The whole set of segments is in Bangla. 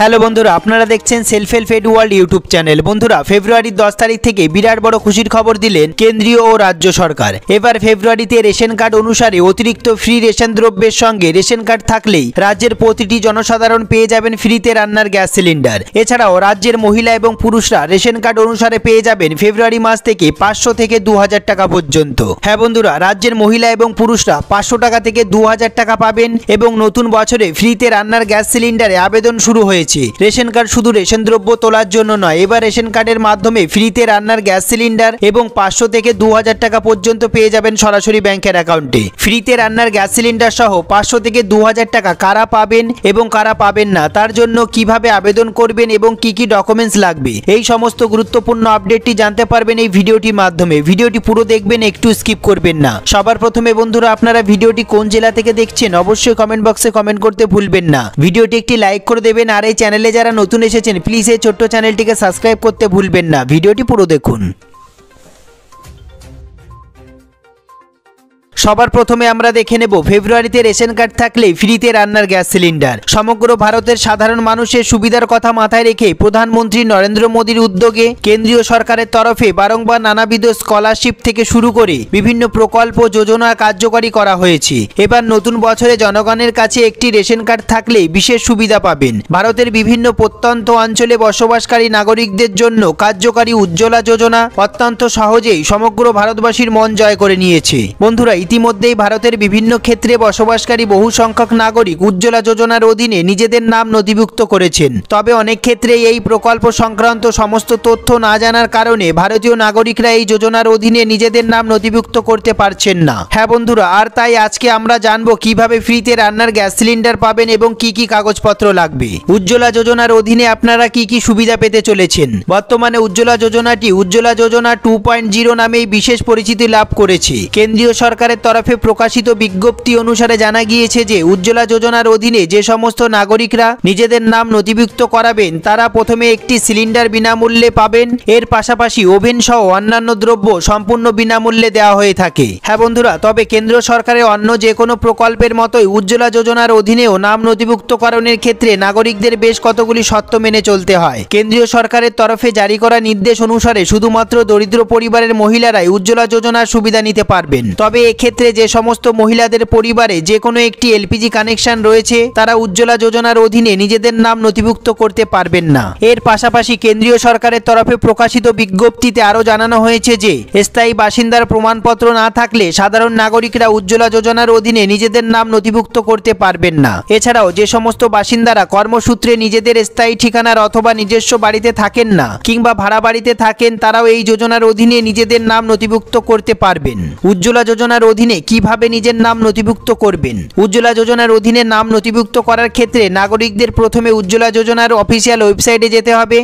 হ্যালো বন্ধুরা, আপনারা দেখছেন self help aid world YouTube channel. বন্ধুরা, ফেব্রুয়ারির 10 তারিখ থেকে বিরাট বড় খুশির খবর দিলেন কেন্দ্রীয় ও রাজ্য সরকার। এবার ফেব্রুয়ারিতে রেশন কার্ড অনুসারে অতিরিক্ত ফ্রি রেশন দ্রব্যের সঙ্গে রেশন কার্ড থাকলেই রাজ্যের প্রতিটি জনসাধারণ পেয়ে যাবেন ফ্রিতে রান্নার গ্যাস সিলিন্ডার। এছাড়াও রাজ্যের মহিলা এবং পুরুষরা রেশন কার্ড অনুসারে পেয়ে যাবেন ফেব্রুয়ারি মাস থেকে 500 থেকে 2000 টাকা পর্যন্ত। হ্যাঁ বন্ধুরা, রাজ্যের মহিলা এবং পুরুষরা 500 টাকা থেকে 2000 টাকা পাবেন এবং নতুন বছরে ফ্রিতে রান্নার গ্যাস সিলিন্ডারে আবেদন শুরু হয়েছে। রেশন কার্ড শুধু রেশন দ্রব্য তোলার জন্য নয়, এবার রেশন কার্ডের মাধ্যমে ফ্রিতে রান্নার গ্যাস সিলিন্ডার এবং 500 থেকে 2000 টাকা পর্যন্ত পেয়ে যাবেন সরাসরি ব্যাংকের অ্যাকাউন্টে। ফ্রিতে রান্নার গ্যাস সিলিন্ডার সহ 500 থেকে 2000 টাকা কারা পাবেন এবং কারা পাবেন না, তার জন্য কিভাবে আবেদন করবেন এবং কি কি ডকুমেন্টস লাগবে, এই সমস্ত গুরুত্বপূর্ণ আপডেটটি জানতে পারবেন এই ভিডিওটির মাধ্যমে। ভিডিওটি পুরো দেখবেন, একটু স্কিপ করবেন না। সবার প্রথমে বন্ধুরা, আপনারা ভিডিওটি কোন জেলা থেকে দেখছেন অবশ্যই কমেন্ট বক্সে কমেন্ট করতে ভুলবেন না। ভিডিওটি একটি লাইক করে দেবেন, আর এই চ্যানেলে যারা নতুন এসেছেন প্লিজ এই ছোট্ট চ্যানেলটিকে সাবস্ক্রাইব করতে ভুলবেন না। ভিডিওটি পুরো দেখুন। সবার প্রথমে আমরা দেখে নেব ফেব্রুয়ারিতে রেশন কার্ড থাকলে ফ্রিতে রান্নার গ্যাস সিলিন্ডার। সমগ্র ভারতের সাধারণ মানুষের সুবিধার কথা মাথায় রেখে প্রধানমন্ত্রী নরেন্দ্র মোদীর উদ্যোগে কেন্দ্রীয় সরকারের তরফে বারংবার নানাবিধ স্কলারশিপ থেকে শুরু করে বিভিন্ন প্রকল্প যোজনা কার্যকরী করা হয়েছে। এবার নতুন বছরে জনগণের কাছে একটি রেশন কার্ড থাকলে বিশেষ সুবিধা পাবেন। ভারতের বিভিন্ন প্রত্যন্ত অঞ্চলে বসবাসকারী নাগরিকদের জন্য কার্যকারী উজ্জ্বলা যোজনা অত্যন্ত সহজেই সমগ্র ভারতবাসীর মন জয় করে নিয়েছে। বন্ধুরা, ইতিমধ্যেই ভারতের বিভিন্ন ক্ষেত্রে বসবাসকারী বহু সংখ্যক নাগরিক উজ্জ্বলা যোজনার অধীনে নিজেদের নাম নথিভুক্ত করেছেন। তবে অনেক ক্ষেত্রে এই প্রকল্প সংক্রান্ত সমস্ত তথ্য না জানার কারণে ভারতীয় নাগরিকরা এই যোজনার অধীনে নিজেদের নাম নথিভুক্ত করতে পারছেন না। হ্যাঁ বন্ধুরা, আর তাই আজকে আমরা জানবো কিভাবে ফ্রিতে রান্নার গ্যাস সিলিন্ডার পাবেন এবং কি কি কাগজপত্র লাগবে। উজ্জ্বলা যোজনার অধীনে আপনারা কি কি সুবিধা পেতে চলেছেন। বর্তমানে উজ্জ্বলা যোজনাটি উজ্জ্বলা যোজনা 2.0 নামেই বিশেষ পরিচিতি লাভ করেছে। কেন্দ্রীয় সরকারের তরফে প্রকাশিত বিজ্ঞপ্তি অনুসারে জানা গিয়েছে যে উজ্জ্বলা যোজনার অধীনে যে সমস্ত নাগরিকরা নিজেদের নাম নথিভুক্ত করাবেন তারা প্রথমে একটি সিলিন্ডার বিনামূল্যে পাবেন। এর পাশাপাশি ওভেন সহ অন্যান্য দ্রব্য সম্পূর্ণ বিনামূল্যে দেওয়া হয়ে থাকে। হ্যাঁ বন্ধুরা, তবে কেন্দ্র সরকারের অন্য যে কোনো প্রকল্পের মতোই উজ্জ্বলা যোজনার অধীনেও নাম নথিভুক্তকরণের ক্ষেত্রে নাগরিকদের বেশ কতগুলি শর্ত মেনে চলতে হয়। কেন্দ্রীয় সরকারের তরফে জারি করা নির্দেশ অনুসারে শুধুমাত্র দরিদ্র পরিবারের মহিলারাই উজ্জ্বলা যোজনার সুবিধা নিতে পারবেন। তবে ক্ষেত্রে যে সমস্ত মহিলাদের পরিবারে যে কোনো একটি এলপিজি কানেকশন রয়েছে তারা উজ্জ্বলা যোজনার অধীনে নিজেদের নাম নথিভুক্ত করতে পারবেন না। এর পাশাপাশি কেন্দ্রীয় সরকারের তরফে প্রকাশিত বিজ্ঞপ্তিতে আরও জানানো হয়েছে যে স্থায়ী বাসিন্দার প্রমাণপত্র না থাকলে সাধারণ নাগরিকরা উজ্জ্বলা যোজনার অধীনে নিজেদের নাম নথিভুক্ত করতে পারবেন না। এছাড়াও যে সমস্ত বাসিন্দারা কর্মসূত্রে নিজেদের স্থায়ী ঠিকানার অথবা নিজস্ব বাড়িতে থাকেন না কিংবা ভাড়া বাড়িতে থাকেন তারাও এই যোজনার অধীনে নিজেদের নাম নথিভুক্ত করতে পারবেন। উজ্জ্বলা যোজনার অধীনে কিভাবে নিজের নাম নথিভুক্ত করবেন। উজ্জ্বলা যোজনার অধীনে নাম নথিভুক্ত করার ক্ষেত্রে নাগরিকদের প্রথমে উজ্জ্বলা যোজনার অফিসিয়াল ওয়েবসাইটে যেতে হবে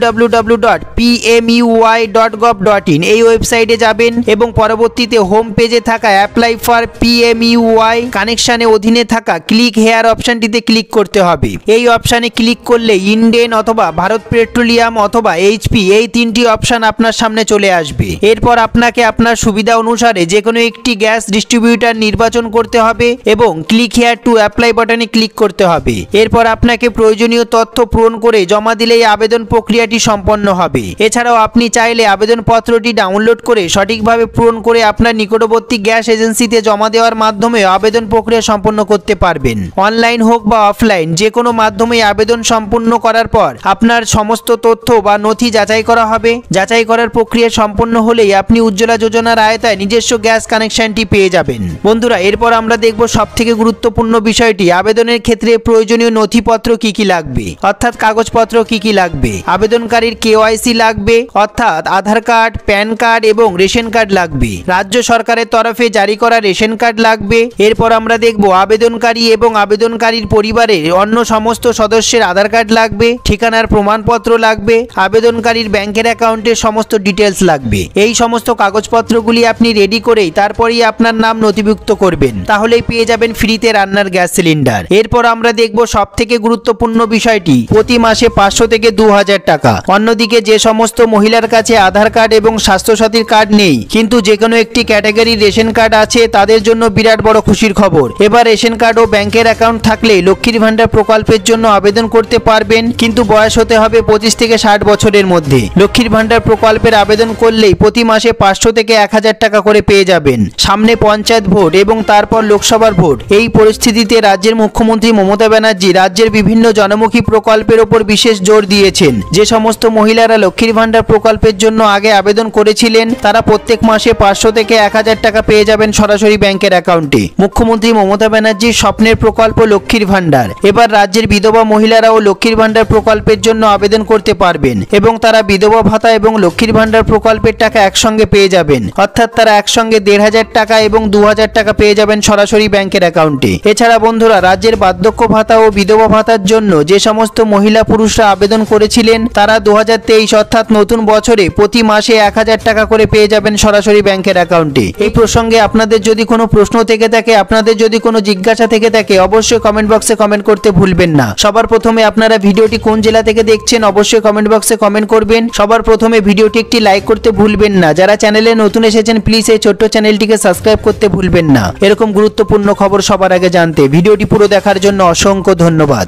www.pmui.gov.in। এই ওয়েবসাইটে যাবেন এবং পরবর্তীতে হোম পেজে থাকা অ্যাপ্লাই ফর PMUI কানেকশনের অধীনে থাকা ক্লিক হেয়ার অপশনটিতে ক্লিক করতে হবে। এই অপশানে ক্লিক করলে ইন্ডেন অথবা ভারত পেট্রোলিয়াম অথবা HP এই তিনটি অপশন আপনার সামনে চলে আসবে। এরপর আপনাকে আপনার সুবিধা অনুসারে যে কোনো একটি গ্যাস ডিস্ট্রিবিউটর নির্বাচন করতে হবে এবং ক্লিক হেয়ার টু অ্যাপ্লাই বাটনে ক্লিক করতে হবে। এরপর আপনাকে প্রয়োজনীয় তথ্য পূরণ করে জমা দিলেই আবেদন প্রক্রিয়াটি সম্পন্ন হবে। এছাড়াও আপনি চাইলে আবেদনপত্রটি ডাউনলোড করে সঠিকভাবে পূরণ করে আপনার নিকটবর্তী গ্যাস এজেন্সিতে জমা দেওয়ার মাধ্যমে আবেদন প্রক্রিয়া সম্পন্ন করতে পারবেন। অনলাইন হোক বা অফলাইন যে কোনো মাধ্যমে আবেদন সম্পূর্ণ করার পর আপনার সমস্ত তথ্য বা নথি যাচাই করা হবে। যাচাই করার প্রক্রিয়া সম্পন্ন হলেই আপনি উজ্জ্বলা যোজনার আওতায় নিজস্ব গ্যাস কানেকশনটি পেয়ে যাবেন। বন্ধুরা, এরপর আমরা দেখব সবথেকে গুরুত্বপূর্ণ বিষয়টি আবেদনের ক্ষেত্রে প্রয়োজনীয় নথিপত্র কি কি লাগবে, অর্থাৎ কাগজপত্র কি কি লাগবে। আবেদনকারীর KYC লাগবে, অর্থাৎ আধার কার্ড, প্যান কার্ড এবং রেশন কার্ড লাগবে। রাজ্য সরকারের তরফে জারি করা রেশন কার্ড লাগবে। এরপর আমরা দেখব আবেদনকারী এবং আবেদনকারীর পরিবারের অন্য সমস্ত সদস্যের আধার কার্ড লাগবে, ঠিকানার প্রমাণপত্র লাগবে, আবেদনকারীর ব্যাংকের অ্যাকাউন্টের সমস্ত ডিটেলস লাগবে। এই সমস্ত কাগজপত্রগুলি আপনি রেডি করেই তারপরেই আপনার নাম নথিভুক্ত করবেন, তাহলেই পেয়ে যাবেন ফ্রিতে রান্নার গ্যাস সিলিন্ডার। এরপর আমরা দেখব সবথেকে গুরুত্বপূর্ণ বিষয়টি, প্রতি মাসে 500 থেকে 2000 টাকা। অন্যদিকে যে সমস্ত মহিলার কাছে আধার কার্ড এবং স্বাস্থ্যসাথীর কার্ড নেই, কিন্তু যে কোনো একটি ক্যাটাগরির রেশন কার্ড আছে, তাদের জন্য বিরাট বড় খুশির খবর। এবার রেশন কার্ড ও ব্যাংকের অ্যাকাউন্ট থাকলে লক্ষ্মীর ভান্ডার প্রকল্পের জন্য আবেদন করতে পারবেন, কিন্তু বয়স হতে হবে 25 থেকে 60 বছরের মধ্যে। লক্ষ্মীর ভান্ডার প্রকল্পের আবেদন করলেই প্রতি মাসে 500 থেকে 1000 টাকা করে পেয়ে যাবেন। সামনে পঞ্চায়েত ভোট এবং তারপর লোকসভার ভোট। এই পরিস্থিতিতে রাজ্যের মুখ্যমন্ত্রী মমতা ব্যানার্জি রাজ্যের বিভিন্ন জনমুখী প্রকল্পের ওপর বিশেষ জোর দিয়েছেন। যে সমস্ত মহিলারা লক্ষ্মীর ভান্ডার প্রকল্পের জন্য আগে আবেদন করেছিলেন, তারা প্রত্যেক মাসে 500 থেকে 1000 টাকা পেয়ে যাবেন সরাসরি ব্যাংকের অ্যাকাউন্টে। মুখ্যমন্ত্রী মমতা ব্যানার্জির স্বপ্নের প্রকল্প লক্ষ্মীর ভান্ডার। এবার রাজ্যের বিধবা মহিলারাও লক্ষ্মীর ভান্ডার প্রকল্পের জন্য আবেদন করতে পারবেন এবং তারা বিধবা ভাতা এবং লক্ষ্মীর ভান্ডার প্রকল্পের টাকা একসঙ্গে পেয়ে যাবেন। অর্থাৎ তারা একসঙ্গে 1500 টাকা এবং 2000 টাকা পেয়ে যাবেন সরাসরি ব্যাংকের অ্যাকাউন্টে। এছাড়া বন্ধুরা, রাজ্যের বার্ধক্য ভাতা ও বিধবা ভাতার জন্য যে সমস্ত মহিলা পুরুষরা আবেদন করেছিলেন, তারা 2023 অর্থাৎ নতুন বছরে প্রতি মাসে 1000 টাকা করে পেয়ে যাবেন সরাসরি ব্যাংকের অ্যাকাউন্টে। এই প্রসঙ্গে আপনাদের যদি কোনো প্রশ্ন থেকে থাকে, আপনাদের যদি কোনো জিজ্ঞাসা থেকে থাকে, অবশ্যই কমেন্ট বক্সে কমেন্ট করতে ভুলবেন না। সবার প্রথমে আপনারা ভিডিওটি কোন জেলা থেকে দেখছেন অবশ্যই কমেন্ট বক্সে কমেন্ট করবেন। সবার প্রথমে ভিডিওটি একটি লাইক করতে ভুলবেন না। যারা চ্যানেলে নতুন এসেছেন প্লিজ এই ছোট্ট চ্যানেলটিকে সাবস্ক্রাইব করতে ভুলবেন না। এরকম গুরুত্বপূর্ণ খবর সবার আগে জানতে ভিডিওটি পুরো দেখার জন্য অসংখ্য ধন্যবাদ।